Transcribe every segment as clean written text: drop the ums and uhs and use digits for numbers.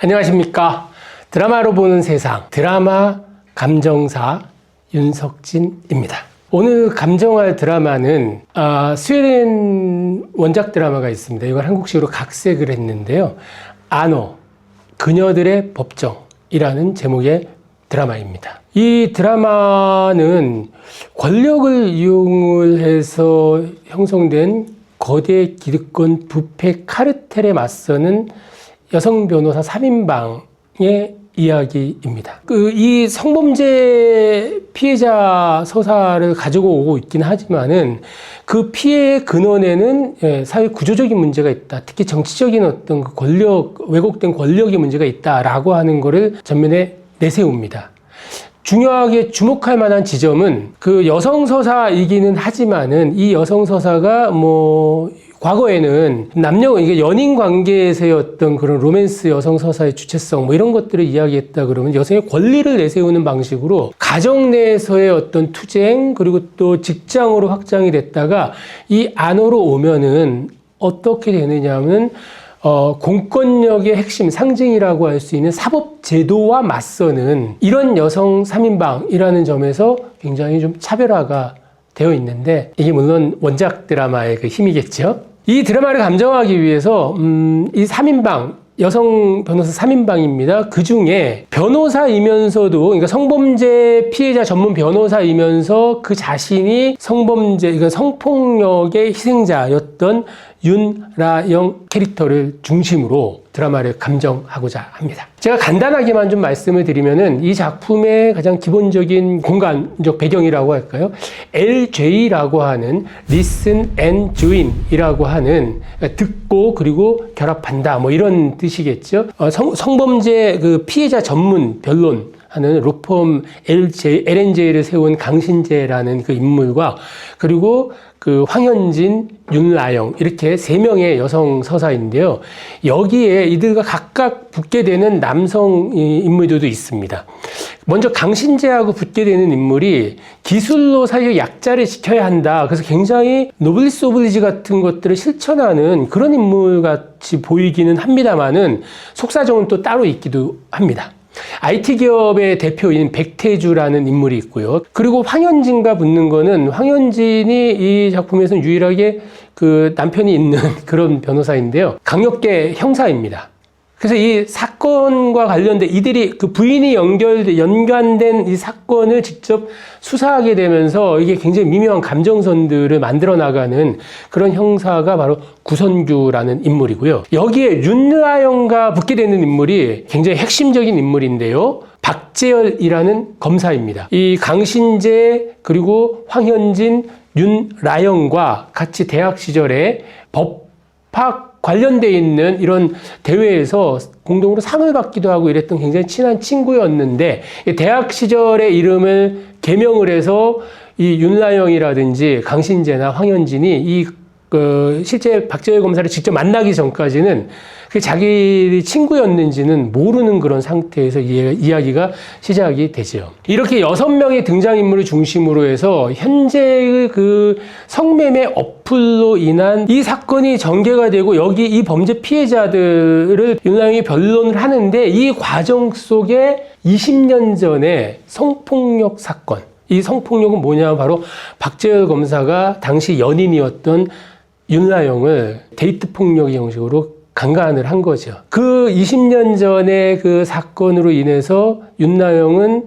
안녕하십니까. 드라마로 보는 세상, 드라마 감정사 윤석진입니다. 오늘 감정할 드라마는 스웨덴 원작 드라마가 있습니다. 이걸 한국식으로 각색을 했는데요. 아노, 그녀들의 법정이라는 제목의 드라마입니다. 이 드라마는 권력을 이용을 해서 형성된 거대 기득권 부패 카르텔에 맞서는 여성 변호사 3인방의 이야기입니다. 이 성범죄 피해자 서사를 가지고 오고 있긴 하지만은 그 피해의 근원에는 사회 구조적인 문제가 있다. 특히 정치적인 어떤 왜곡된 권력의 문제가 있다라고 하는 것을 전면에 내세웁니다. 중요하게 주목할 만한 지점은 그 여성 서사이기는 하지만은 이 여성 서사가 과거에는 이게 연인 관계에서의 어떤 그런 로맨스 여성 서사의 주체성 이런 것들을 이야기했다 그러면 여성의 권리를 내세우는 방식으로 가정 내에서의 어떤 투쟁 그리고 또 직장으로 확장이 됐다가 이 안으로 오면은 어떻게 되느냐면 공권력의 핵심 상징이라고 할 수 있는 사법제도와 맞서는 이런 여성 3인방이라는 점에서 굉장히 좀 차별화가 되어 있는데 이게 물론 원작 드라마의 그 힘이겠죠. 이 드라마를 감정하기 위해서 이 3인방 여성 변호사 3인방입니다. 그 중에 변호사이면서도 그러니까 성범죄 피해자 전문 변호사이면서 그 자신이 그러니까 성폭력의 희생자였던 윤라영 캐릭터를 중심으로 드라마를 감정하고자 합니다. 제가 간단하게만 좀 말씀을 드리면은 이 작품의 가장 기본적인 공간적 배경이라고 할까요? LJ라고 하는 Listen and Join이라고 하는 듣고 그리고 결합한다 이런 뜻이겠죠. 성범죄 그 피해자 전문 변론 하는 로펌 LNJ를 세운 강신재라는 그 인물과 그리고 그 황현진, 윤라영 이렇게 3명의 여성 서사인데요. 여기에 이들과 각각 붙게 되는 남성 인물들도 있습니다. 먼저 강신재하고 붙게 되는 인물이 기술로 사회 약자를 지켜야 한다. 그래서 굉장히 노블리스 오블리지 같은 것들을 실천하는 그런 인물같이 보이기는 합니다만은 속사정은 또 따로 있기도 합니다. IT 기업의 대표인 백태주라는 인물이 있고요. 그리고 황현진과 붙는 거는 황현진이 이 작품에서는 유일하게 그 남편이 있는 그런 변호사인데요. 강력계 형사입니다. 그래서 이 사건과 관련된 이들이 그 부인이 연관된 이 사건을 직접 수사하게 되면서 이게 굉장히 미묘한 감정선들을 만들어 나가는 그런 형사가 바로 구선규라는 인물이고요. 여기에 윤라영과 붙게 되는 인물이 굉장히 핵심적인 인물인데요. 박재열이라는 검사입니다. 이 강신재 그리고 황현진, 윤라영과 같이 대학 시절에 법학 관련되어 있는 이런 대회에서 공동으로 상을 받기도 하고 이랬던 굉장히 친한 친구였는데 대학 시절의 이름을 개명을 해서 이 윤라영이라든지 강신재나 황현진이 실제 박재열 검사를 직접 만나기 전까지는 자기 친구였는지는 모르는 그런 상태에서 이야기가 시작이 되죠. 이렇게 6명의 등장인물을 중심으로 해서 현재의 그 성매매 어플로 인한 이 사건이 전개가 되고 여기 이 범죄 피해자들을 윤라영이 변론을 하는데 이 과정 속에 20년 전에 성폭력 사건, 이 성폭력은 뭐냐 바로 박재열 검사가 당시 연인이었던 윤라영을 데이트 폭력의 형식으로 강간을 한 거죠. 그 20년 전의 그 사건으로 인해서 윤라영은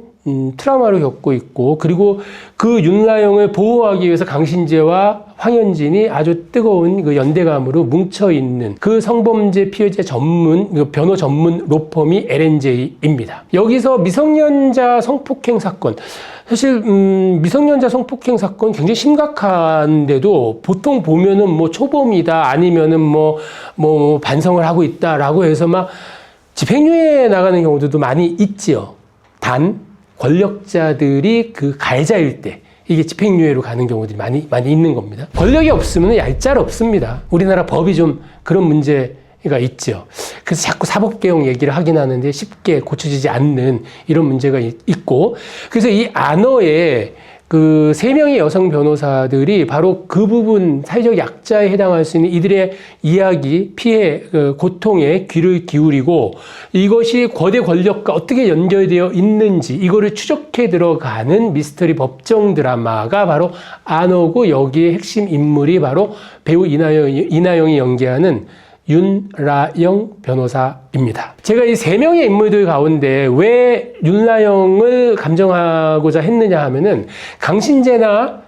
트라우마를 겪고 있고 그리고 그 윤라영을 보호하기 위해서 강신재와 황현진이 아주 뜨거운 그 연대감으로 뭉쳐있는 그 성범죄 피해자 변호 전문 로펌이 LNJ입니다. 여기서 미성년자 성폭행 사건 사실 미성년자 성폭행 사건 굉장히 심각한데도 보통 보면은 초범이다 아니면은 반성을 하고 있다라고 해서 막 집행유예 나가는 경우도 많이 있지요. 단 권력자들이 그 가해자일 때 이게 집행유예로 가는 경우들이 많이 있는 겁니다. 권력이 없으면 얄짤없습니다. 우리나라 법이 좀 그런 문제가 있죠. 그래서 자꾸 사법개혁 얘기를 하긴 하는데 쉽게 고쳐지지 않는 이런 문제가 있고 그래서 이 안어의 그 3명의 여성 변호사들이 바로 그 부분, 사회적 약자에 해당할 수 있는 이들의 이야기, 피해, 고통에 귀를 기울이고 이것이 거대 권력과 어떻게 연결되어 있는지 이거를 추적해 들어가는 미스터리 법정 드라마가 바로 안오고, 여기에 핵심 인물이 바로 배우 이나영이 연기하는 윤라영 변호사입니다. 제가 이 3명의 인물들 가운데 왜 윤라영을 감정하고자 했느냐 하면은 강신재나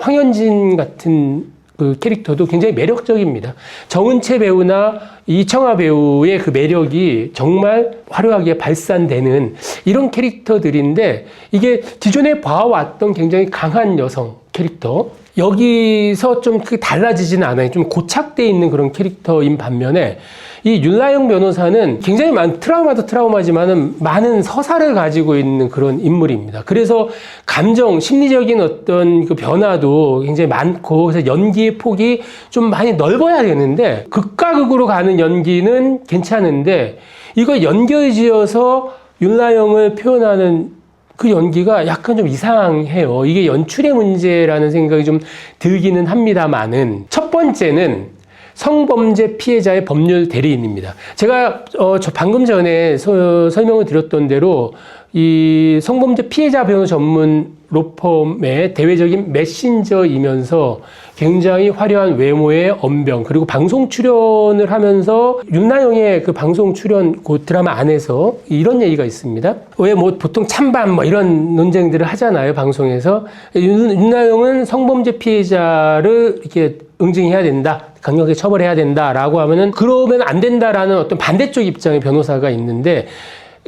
황현진 같은 그 캐릭터도 굉장히 매력적입니다. 정은채 배우나 이청아 배우의 그 매력이 정말 화려하게 발산되는 이런 캐릭터들인데, 이게 기존에 봐왔던 굉장히 강한 여성 캐릭터, 여기서 좀 크게 달라지지는 않아요. 좀 고착되어 있는 그런 캐릭터인 반면에 이 윤라영 변호사는 굉장히 트라우마도 트라우마지만은 많은 서사를 가지고 있는 그런 인물입니다. 그래서 감정, 심리적인 어떤 그 변화도 굉장히 많고, 그래서 연기의 폭이 좀 많이 넓어야 되는데 극과 극으로 가는 연기는 괜찮은데 이걸 연결지어서 윤라영을 표현하는 그 연기가 약간 좀 이상해요. 이게 연출의 문제라는 생각이 좀 들기는 합니다만은, 첫 번째는 성범죄 피해자의 법률 대리인입니다. 제가 방금 전에 설명을 드렸던 대로 이 성범죄 피해자 변호 전문 로펌의 대외적인 메신저이면서 굉장히 화려한 외모의 언변, 그리고 방송 출연을 하면서 윤나영의 그 방송 출연 그 드라마 안에서 이런 얘기가 있습니다. 왜 뭐 보통 찬반 뭐 이런 논쟁들을 하잖아요, 방송에서. 윤나영은 성범죄 피해자를 이렇게 응징해야 된다, 강력하게 처벌해야 된다라고 하면은 그러면 안 된다라는 어떤 반대쪽 입장의 변호사가 있는데,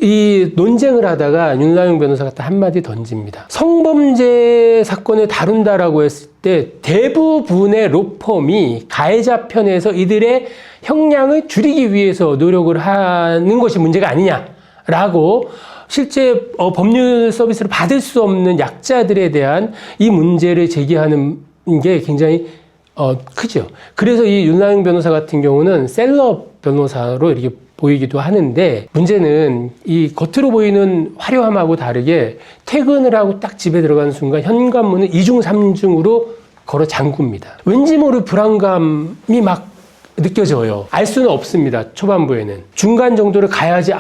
이 논쟁을 하다가 윤라영 변호사가 딱 한마디 던집니다. 성범죄 사건을 다룬다라고 했을 때 대부분의 로펌이 가해자 편에서 이들의 형량을 줄이기 위해서 노력을 하는 것이 문제가 아니냐라고, 실제 법률 서비스를 받을 수 없는 약자들에 대한 이 문제를 제기하는 게 굉장히 크죠. 그래서 이 윤라영 변호사 같은 경우는 셀럽 변호사로 이렇게 보이기도 하는데, 문제는 이 겉으로 보이는 화려함하고 다르게 퇴근을 하고 딱 집에 들어가는 순간 현관문을 2중 3중으로 걸어 잠굽니다. 왠지 모를 불안감이 막 느껴져요. 알 수는 없습니다, 초반부에는. 중간 정도를 가야지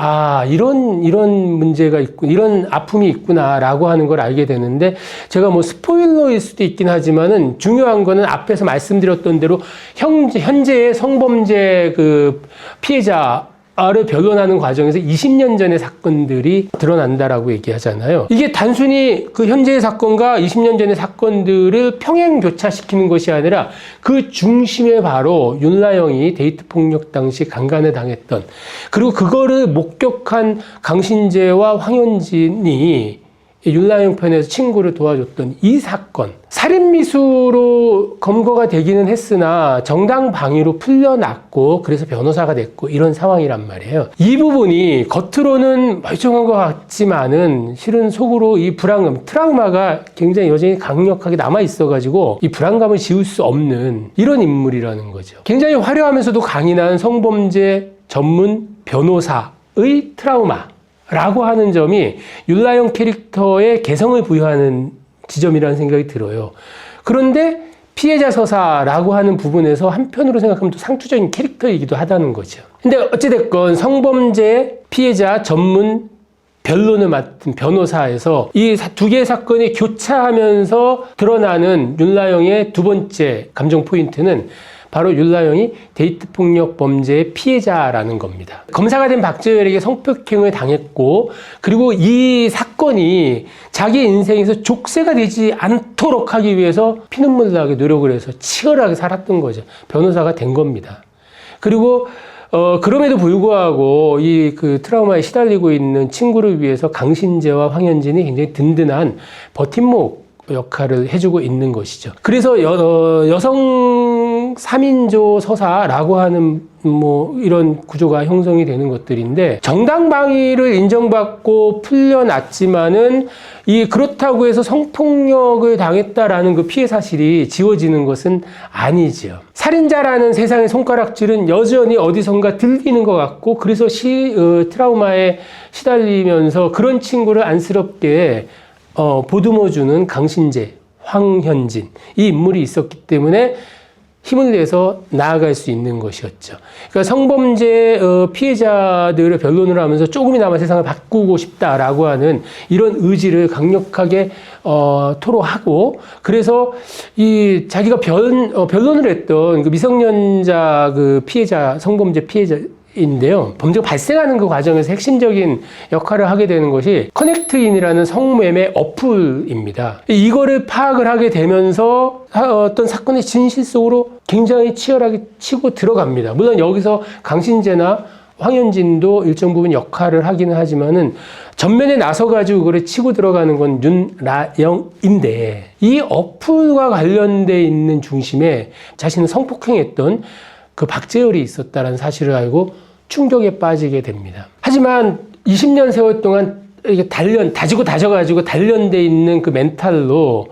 이런 문제가 있고 이런 아픔이 있구나라고 하는 걸 알게 되는데, 제가 뭐 스포일러일 수도 있긴 하지만은 중요한 거는 앞에서 말씀드렸던 대로 현재의 성범죄 그 피해자를 변론하는 과정에서 20년 전의 사건들이 드러난다라고 얘기하잖아요. 이게 단순히 그 현재의 사건과 20년 전의 사건들을 평행 교차시키는 것이 아니라 그 중심에 바로 윤라영이 데이트 폭력 당시 강간을 당했던, 그리고 그거를 목격한 강신재와 황현진이 윤라영 편에서 친구를 도와줬던 이 사건, 살인미수로 검거가 되기는 했으나 정당방위로 풀려났고 그래서 변호사가 됐고 이런 상황이란 말이에요. 이 부분이 겉으로는 멀쩡한 것 같지만은 실은 속으로 이 불안감, 트라우마가 굉장히 여전히 강력하게 남아있어가지고 이 불안감을 지울 수 없는 이런 인물이라는 거죠. 굉장히 화려하면서도 강인한 성범죄 전문 변호사의 트라우마 라고 하는 점이 윤라영 캐릭터의 개성을 부여하는 지점이라는 생각이 들어요. 그런데 피해자 서사라고 하는 부분에서 한편으로 생각하면 또 상투적인 캐릭터이기도 하다는 거죠. 근데 어찌됐건 성범죄 피해자 전문 변론을 맡은 변호사에서 이 두 개의 사건이 교차하면서 드러나는 윤라영의 두 번째 감정 포인트는 바로 윤라영이 데이트 폭력 범죄의 피해자라는 겁니다. 검사가 된 박재열에게 성폭행을 당했고, 그리고 이 사건이 자기 인생에서 족쇄가 되지 않도록 하기 위해서 피눈물 나게 노력을 해서 치열하게 살았던 거죠. 변호사가 된 겁니다. 그리고 그럼에도 불구하고 이 그 트라우마에 시달리고 있는 친구를 위해서 강신재와 황현진이 굉장히 든든한 버팀목 역할을 해주고 있는 것이죠. 그래서 여성 3인조 서사라고 하는 뭐 이런 구조가 형성이 되는 것들인데, 정당방위를 인정받고 풀려났지만은 그렇다고 해서 성폭력을 당했다라는 그 피해 사실이 지워지는 것은 아니지요. 살인자라는 세상의 손가락질은 여전히 어디선가 들리는 것 같고, 그래서 트라우마에 시달리면서 그런 친구를 안쓰럽게 보듬어주는 강신재, 황현진 이 인물이 있었기 때문에 힘을 내서 나아갈 수 있는 것이었죠. 그러니까 성범죄 피해자들의 변론을 하면서 조금이나마 세상을 바꾸고 싶다라고 하는 이런 의지를 강력하게 토로하고, 그래서 이 자기가 변론을 했던 그 미성년자 그 피해자, 성범죄 피해자인데요, 범죄가 발생하는 그 과정에서 핵심적인 역할을 하게 되는 것이 커넥트인이라는 성매매 어플입니다. 이거를 파악을 하게 되면서 어떤 사건의 진실 속으로 굉장히 치열하게 치고 들어갑니다. 물론 여기서 강신재나 황현진도 일정 부분 역할을 하기는 하지만은 전면에 나서가지고 그걸 치고 들어가는 건 윤라영인데, 이 어플과 관련돼 있는 중심에 자신은 성폭행했던 그 박재열이 있었다는 사실을 알고 충격에 빠지게 됩니다. 하지만 20년 세월 동안 이렇게 다지고 다져가지고 단련돼 있는 그 멘탈로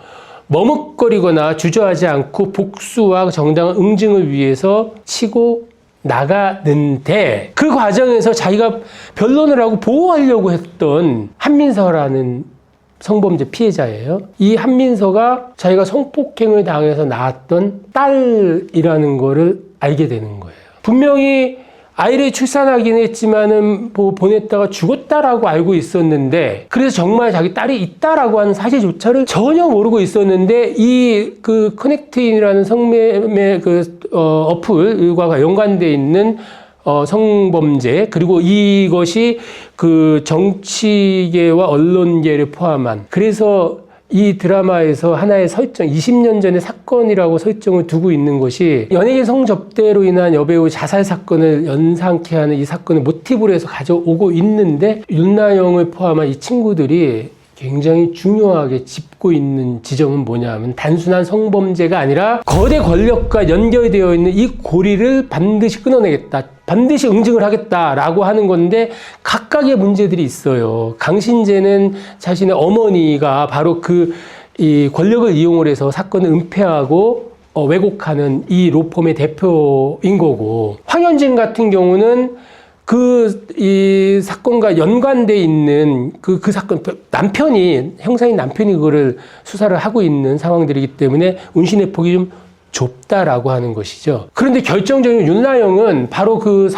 머뭇거리거나 주저하지 않고 복수와 정당한 응징을 위해서 치고 나가는데, 그 과정에서 자기가 변론을 하고 보호하려고 했던 한민서라는 성범죄 피해자예요. 이 한민서가 자기가 성폭행을 당해서 낳았던 딸이라는 거를 알게 되는 거예요. 분명히 아이를 출산하긴 했지만은 보냈다가 죽었다라고 알고 있었는데, 그래서 정말 자기 딸이 있다라고 하는 사실조차를 전혀 모르고 있었는데, 이 그 커넥트인이라는 성매매 어플과 연관돼 있는 성범죄, 그리고 이것이 그 정치계와 언론계를 포함한, 그래서 이 드라마에서 하나의 설정, 20년 전의 사건이라고 설정을 두고 있는 것이 연예계 성접대로 인한 여배우 자살 사건을 연상케 하는 이 사건을 모티브로 해서 가져오고 있는데, 윤나영을 포함한 이 친구들이 굉장히 중요하게 짚고 있는 지점은 뭐냐 하면, 단순한 성범죄가 아니라 거대 권력과 연결되어 있는 이 고리를 반드시 끊어내겠다, 반드시 응징을 하겠다라고 하는 건데, 각각의 문제들이 있어요. 강신재는 자신의 어머니가 바로 이 권력을 이용을 해서 사건을 은폐하고 왜곡하는 이 로펌의 대표인 거고, 황현진 같은 경우는 이 사건과 연관돼 있는 그 사건, 형사인 남편이 그거를 수사를 하고 있는 상황들이기 때문에 운신의 폭이 좀 좁다라고 하는 것이죠. 그런데 결정적인 윤나영은 바로 그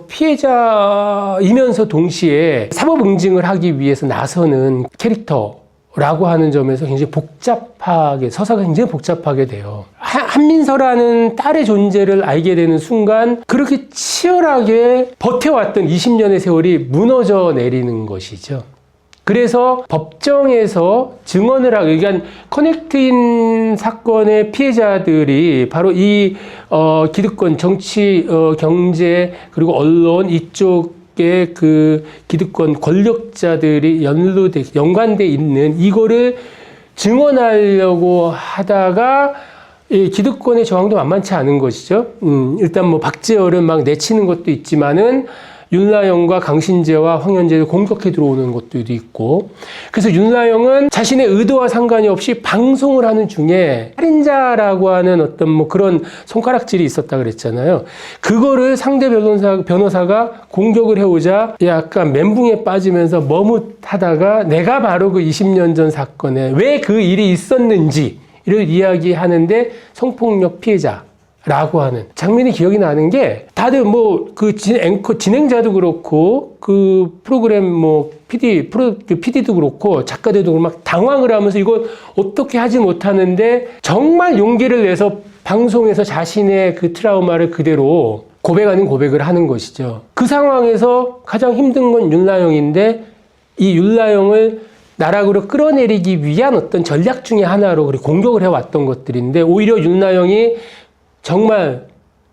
피해자이면서 동시에 사법 응징을 하기 위해서 나서는 캐릭터라고 하는 점에서 굉장히 서사가 굉장히 복잡하게 돼요. 한민서라는 딸의 존재를 알게 되는 순간, 그렇게 치열하게 버텨왔던 20년의 세월이 무너져 내리는 것이죠. 그래서 법정에서 증언을 하고, 그러니까 커넥트인 사건의 피해자들이 바로 이 기득권, 정치, 경제, 그리고 언론 이쪽의 그 기득권 권력자들이 연관돼 있는 이거를 증언하려고 하다가, 이 기득권의 저항도 만만치 않은 것이죠. 일단 뭐 박재열은 막 내치는 것도 있지만은 윤나영과 강신재와 황현재를 공격해 들어오는 것들도 있고, 그래서 윤나영은 자신의 의도와 상관이 없이 방송을 하는 중에 살인자라고 하는 어떤 뭐 그런 손가락질이 있었다 그랬잖아요. 그거를 상대 변호사가 공격을 해오자 약간 멘붕에 빠지면서 머뭇하다가 내가 바로 그 20년 전 사건에 왜 그 일이 있었는지 이를 이야기하는데, 성폭력 피해자라고 하는 장면이 기억이 나는 게, 다들 뭐 진행자도 그렇고 그 프로그램 PD도 그렇고 작가들도 막 당황을 하면서 이걸 어떻게 하지 못하는데 정말 용기를 내서 방송에서 자신의 그 트라우마를 그대로 고백 아닌 고백을 하는 것이죠. 그 상황에서 가장 힘든 건 윤나영인데, 이 윤나영을 나락으로 끌어내리기 위한 어떤 전략 중에 하나로 공격을 해왔던 것들인데, 오히려 윤나영이 정말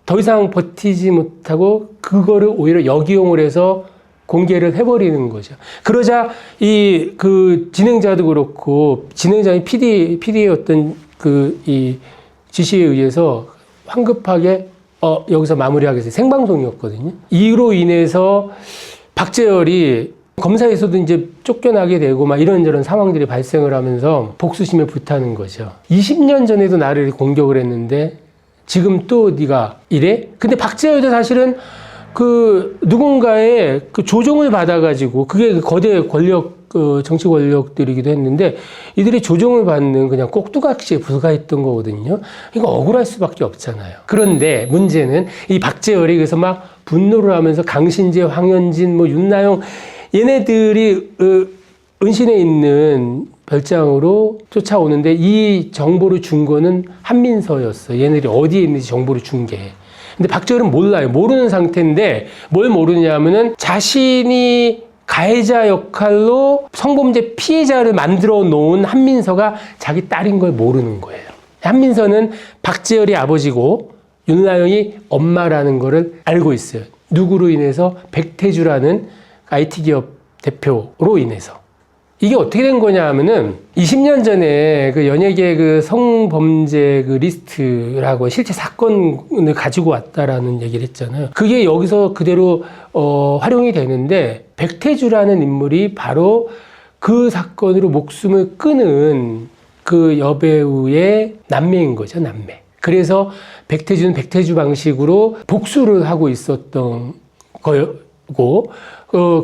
더 이상 버티지 못하고 그거를 오히려 역이용을 해서 공개를 해버리는 거죠. 그러자 그 진행자도 그렇고, 진행자인 PD의 어떤 이 지시에 의해서 황급하게 여기서 마무리하겠어요. 생방송이었거든요. 이로 인해서 박재열이 검사에서도 이제 쫓겨나게 되고 막 이런저런 상황들이 발생을 하면서 복수심에 불타는 거죠. 20년 전에도 나를 공격을 했는데 지금 또 네가 이래? 근데 박재열도 사실은 그 누군가의 그 조종을 받아가지고 그게 거대 권력 정치 권력들이기도 했는데 이들이 조종을 받는 그냥 꼭두각시에 불과했던 거거든요. 이거 억울할 수밖에 없잖아요. 그런데 문제는 이 박재열이 그래서 막 분노를 하면서 강신재, 황현진, 뭐 윤나영 얘네들이 은신해 있는 별장으로 쫓아오는데 이 정보를 준 거는 한민서였어. 얘네들이 어디에 있는지 정보를 준 게. 근데 박재열은 몰라요. 모르는 상태인데 뭘 모르냐 하면은 자신이 가해자 역할로 성범죄 피해자를 만들어 놓은 한민서가 자기 딸인 걸 모르는 거예요. 한민서는 박재열이 아버지고 윤나영이 엄마라는 거를 알고 있어요. 누구로 인해서? 백태주라는 IT 기업 대표로 인해서. 이게 어떻게 된 거냐 하면은 20년 전에 그 연예계 그 성범죄 그 리스트라고 실제 사건을 가지고 왔다라는 얘기를 했잖아요. 그게 여기서 그대로 활용이 되는데 백태주라는 인물이 바로 그 사건으로 목숨을 끊은 그 여배우의 남매인 거죠, 남매. 그래서 백태주는 백태주 방식으로 복수를 하고 있었던 거고,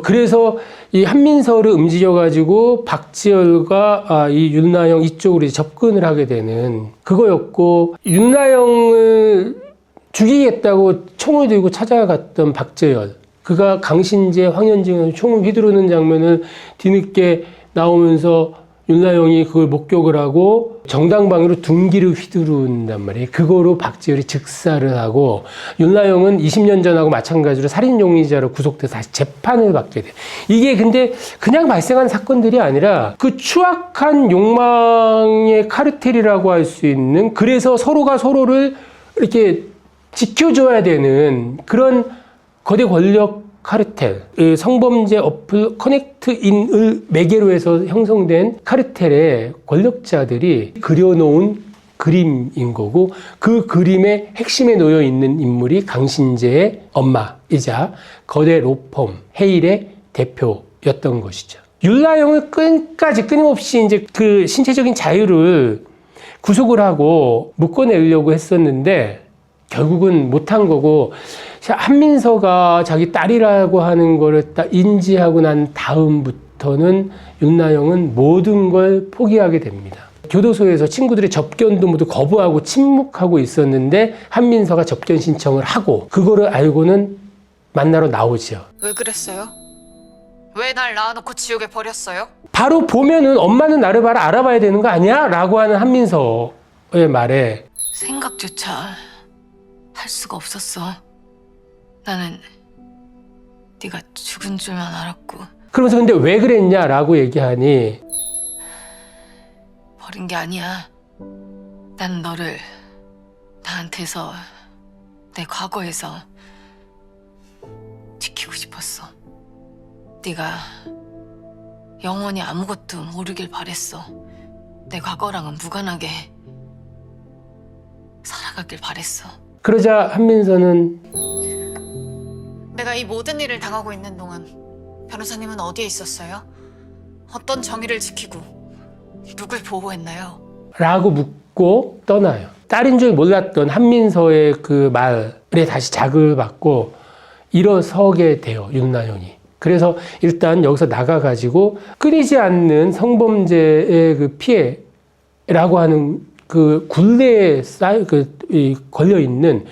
그래서 이 한민서를 움직여가지고 박지열과 이 윤나영 이쪽으로 접근을 하게 되는 그거였고, 윤나영을 죽이겠다고 총을 들고 찾아갔던 박재열, 그가 강신재, 황현진을 총을 휘두르는 장면을 뒤늦게 나오면서 윤나영이 그걸 목격을 하고 정당방위로 둔기를 휘두른단 말이에요. 그거로 박재열이 즉사를 하고 윤나영은 20년 전하고 마찬가지로 살인 용의자로 구속돼서 다시 재판을 받게 돼요. 이게 근데 그냥 발생한 사건들이 아니라 그 추악한 욕망의 카르텔이라고 할 수 있는, 그래서 서로가 서로를 이렇게 지켜줘야 되는 그런 거대 권력 카르텔, 성범죄 어플 커넥트인을 매개로 해서 형성된 카르텔의 권력자들이 그려놓은 그림인 거고, 그 그림의 핵심에 놓여 있는 인물이 강신재의 엄마이자 거대 로펌 헤일의 대표였던 것이죠. 윤나영을 끝까지 끊임없이 이제 그 신체적인 자유를 구속을 하고 묶어내려고 했었는데 결국은 못한 거고, 한민서가 자기 딸이라고 하는 거를 딱 인지하고 난 다음부터는 윤나영은 모든 걸 포기하게 됩니다. 교도소에서 친구들의 접견도 모두 거부하고 침묵하고 있었는데 한민서가 접견 신청을 하고 그거를 알고는 만나러 나오죠. 왜 그랬어요? 왜 날 낳아놓고 지옥에 버렸어요? 바로 보면은 엄마는 나를 바로 알아봐야 되는 거 아니야? 라고 하는 한민서의 말에 생각조차 할 수가 없었어. 나는 네가 죽은 줄만 알았고. 그러면서 근데 왜 그랬냐라고 얘기하니 버린 게 아니야. 난 너를 나한테서, 내 과거에서 지키고 싶었어. 네가 영원히 아무것도 모르길 바랬어. 내 과거랑은 무관하게 살아가길 바랬어. 그러자 한민서는 내가 이 모든 일을 당하고 있는 동안 변호사님은 어디에 있었어요? 어떤 정의를 지키고 누굴 보호했나요? 라고 묻고 떠나요. 딸인 줄 몰랐던 한민서의 그 말에 다시 자극을 받고 일어서게 돼요, 윤나영이. 그래서 일단 여기서 나가가지고 끊이지 않는 성범죄의 그 피해라고 하는 그 굴레에 걸려있는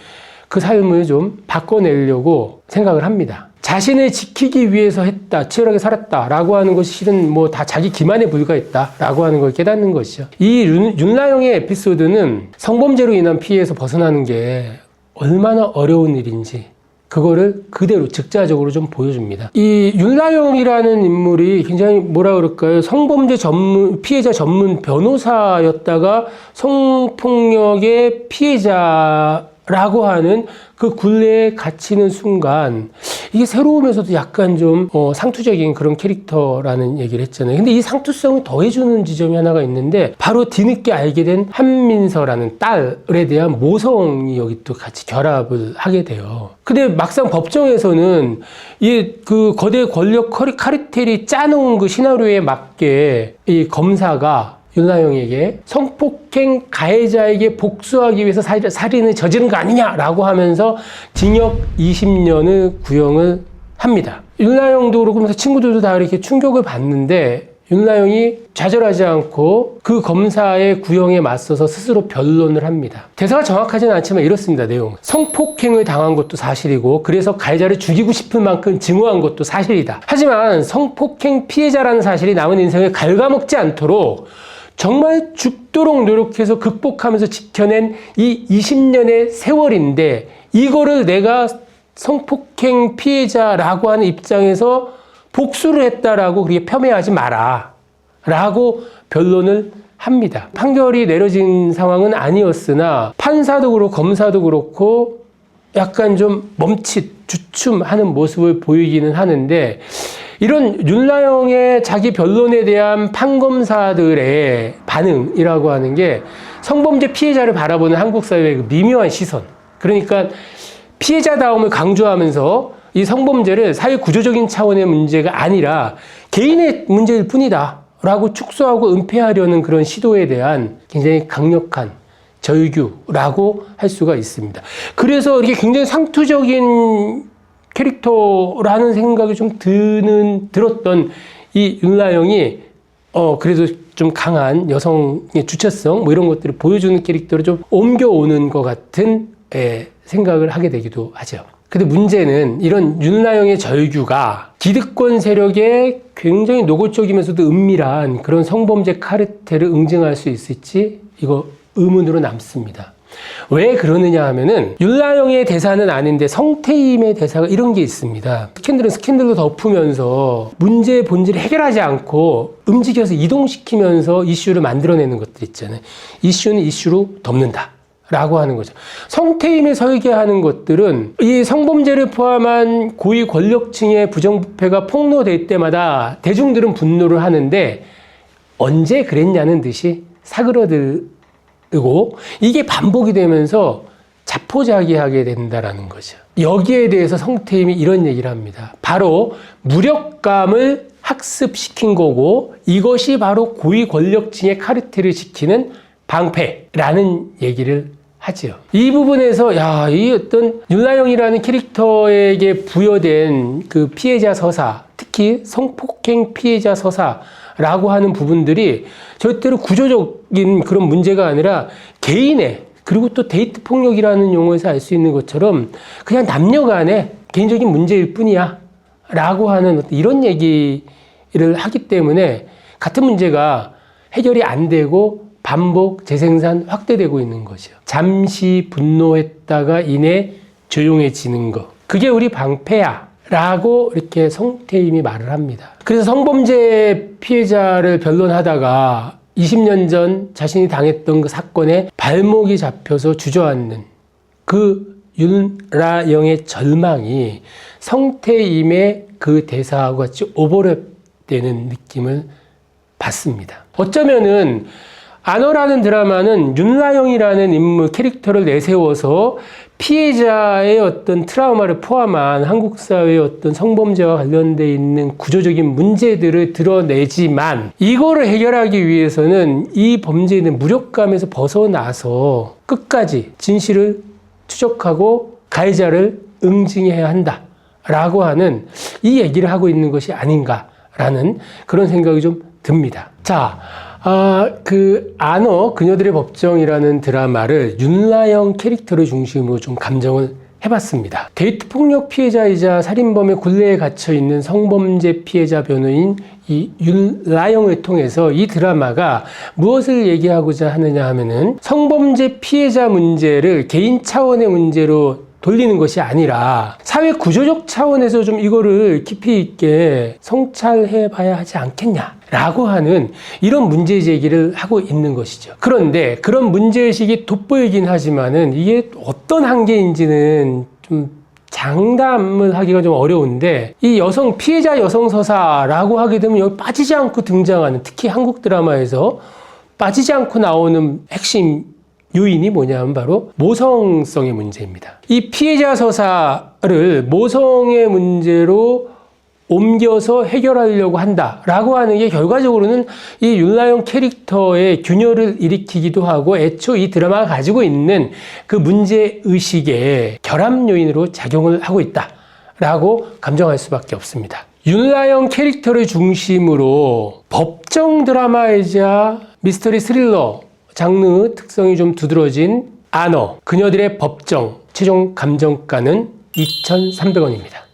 그 삶을 좀 바꿔내려고 생각을 합니다. 자신을 지키기 위해서 했다, 치열하게 살았다라고 하는 것이 실은 뭐 다 자기 기만에 불과했다라고 하는 걸 깨닫는 것이죠. 이 윤나영의 에피소드는 성범죄로 인한 피해에서 벗어나는 게 얼마나 어려운 일인지 그거를 그대로 즉자적으로 좀 보여줍니다. 이 윤나영이라는 인물이 굉장히 뭐라 그럴까요? 성범죄 전문, 피해자 전문 변호사였다가 성폭력의 피해자라고 하는 그 굴레에 갇히는 순간 이게 새로우면서도 약간 좀 상투적인 그런 캐릭터라는 얘기를 했잖아요. 근데 이 상투성을 더해주는 지점이 하나가 있는데 바로 뒤늦게 알게 된 한민서라는 딸에 대한 모성이 여기 또 같이 결합을 하게 돼요. 근데 막상 법정에서는 이 그 거대 권력 카르텔이 짜놓은 그 시나리오에 맞게 이 검사가 윤나영에게 성폭행 가해자에게 복수하기 위해서 살인을 저지른 거 아니냐라고 하면서 징역 20년을 구형을 합니다. 윤나영도 그렇고 그러면서 친구들도 다 이렇게 충격을 받는데 윤나영이 좌절하지 않고 그 검사의 구형에 맞서서 스스로 변론을 합니다. 대사가 정확하지는 않지만 이렇습니다. 내용. 성폭행을 당한 것도 사실이고 그래서 가해자를 죽이고 싶을 만큼 증오한 것도 사실이다. 하지만 성폭행 피해자라는 사실이 남은 인생을 갉아먹지 않도록 정말 죽도록 노력해서 극복하면서 지켜낸 이 20년의 세월인데 이거를 내가 성폭행 피해자라고 하는 입장에서 복수를 했다라고 그렇게 폄훼하지 마라 라고 변론을 합니다. 판결이 내려진 상황은 아니었으나 판사도 그렇고 검사도 그렇고 약간 좀 주춤하는 모습을 보이기는 하는데 이런 윤나영의 자기 변론에 대한 판검사들의 반응이라고 하는 게 성범죄 피해자를 바라보는 한국 사회의 그 미묘한 시선. 그러니까 피해자다움을 강조하면서 이 성범죄를 사회 구조적인 차원의 문제가 아니라 개인의 문제일 뿐이다 라고 축소하고 은폐하려는 그런 시도에 대한 굉장히 강력한 절규라고 할 수가 있습니다. 그래서 이렇게 굉장히 상투적인 캐릭터라는 생각이 좀 들었던 이 윤나영이 그래도 좀 강한 여성의 주체성 뭐 이런 것들을 보여주는 캐릭터로 좀 옮겨오는 것 같은 생각을 하게 되기도 하죠. 근데 문제는 이런 윤나영의 절규가 기득권 세력의 굉장히 노골적이면서도 은밀한 그런 성범죄 카르텔을 응징할 수 있을지 이거 의문으로 남습니다. 왜 그러느냐 하면은 윤나영의 대사는 아닌데 성태임의 대사가 이런 게 있습니다. 스캔들은 스캔들로 덮으면서 문제의 본질을 해결하지 않고 움직여서 이동시키면서 이슈를 만들어내는 것들 있잖아요. 이슈는 이슈로 덮는다 라고 하는 거죠. 성태임이 설계하는 것들은 이 성범죄를 포함한 고위 권력층의 부정부패가 폭로될 때마다 대중들은 분노를 하는데 언제 그랬냐는 듯이 사그러들고 이게 반복이 되면서 자포자기하게 된다라는 거죠. 여기에 대해서 성태임이 이런 얘기를 합니다. 바로 무력감을 학습시킨 거고 이것이 바로 고위 권력층의 카르텔을 지키는 방패라는 얘기를 하지요. 이 부분에서 이 어떤 윤나영이라는 캐릭터에게 부여된 그 피해자 서사, 특히 성폭행 피해자 서사라고 하는 부분들이 절대로 구조적인 그런 문제가 아니라 개인의 그리고 또 데이트 폭력이라는 용어에서 알 수 있는 것처럼 그냥 남녀 간의 개인적인 문제일 뿐이야 라고 하는 이런 얘기를 하기 때문에 같은 문제가 해결이 안 되고 반복, 재생산, 확대되고 있는 거죠. 잠시 분노했다가 이내 조용해지는 거. 그게 우리 방패야. 라고 이렇게 성태임이 말을 합니다. 그래서 성범죄 피해자를 변론하다가 20년 전 자신이 당했던 그 사건에 발목이 잡혀서 주저앉는 그 윤라영의 절망이 성태임의 그 대사와 같이 오버랩되는 느낌을 받습니다. 어쩌면은 안어라는 드라마는 윤나영이라는 인물 캐릭터를 내세워서 피해자의 어떤 트라우마를 포함한 한국 사회의 어떤 성범죄와 관련되어 있는 구조적인 문제들을 드러내지만 이거를 해결하기 위해서는 이 범죄인의 무력감에서 벗어나서 끝까지 진실을 추적하고 가해자를 응징해야 한다라고 하는 이 얘기를 하고 있는 것이 아닌가라는 그런 생각이 좀 듭니다. 자, 안어 그녀들의 법정이라는 드라마를 윤나영 캐릭터를 중심으로 좀 감정을 해봤습니다. 데이트 폭력 피해자이자 살인범의 굴레에 갇혀 있는 성범죄 피해자 변호인 이 윤나영을 통해서 이 드라마가 무엇을 얘기하고자 하느냐 하면은 성범죄 피해자 문제를 개인 차원의 문제로 돌리는 것이 아니라 사회 구조적 차원에서 좀 이거를 깊이 있게 성찰해 봐야 하지 않겠냐라고 하는 이런 문제 제기를 하고 있는 것이죠. 그런데 그런 문제의식이 돋보이긴 하지만은 이게 어떤 한계인지는 좀 장담을 하기가 좀 어려운데 이 여성 피해자 여성 서사라고 하게 되면 여기 빠지지 않고 등장하는 특히 한국 드라마에서 빠지지 않고 나오는 핵심 요인이 뭐냐면 바로 모성성의 문제입니다. 이 피해자 서사를 모성의 문제로 옮겨서 해결하려고 한다라고 하는 게 결과적으로는 이 윤라영 캐릭터의 균열을 일으키기도 하고 애초 이 드라마가 가지고 있는 그 문제의식의 결합 요인으로 작용을 하고 있다라고 감정할 수밖에 없습니다. 윤라영 캐릭터를 중심으로 법정 드라마이자 미스터리 스릴러 장르 특성이 좀 두드러진 아너, 그녀들의 법정 최종 감정가는 2,300원입니다.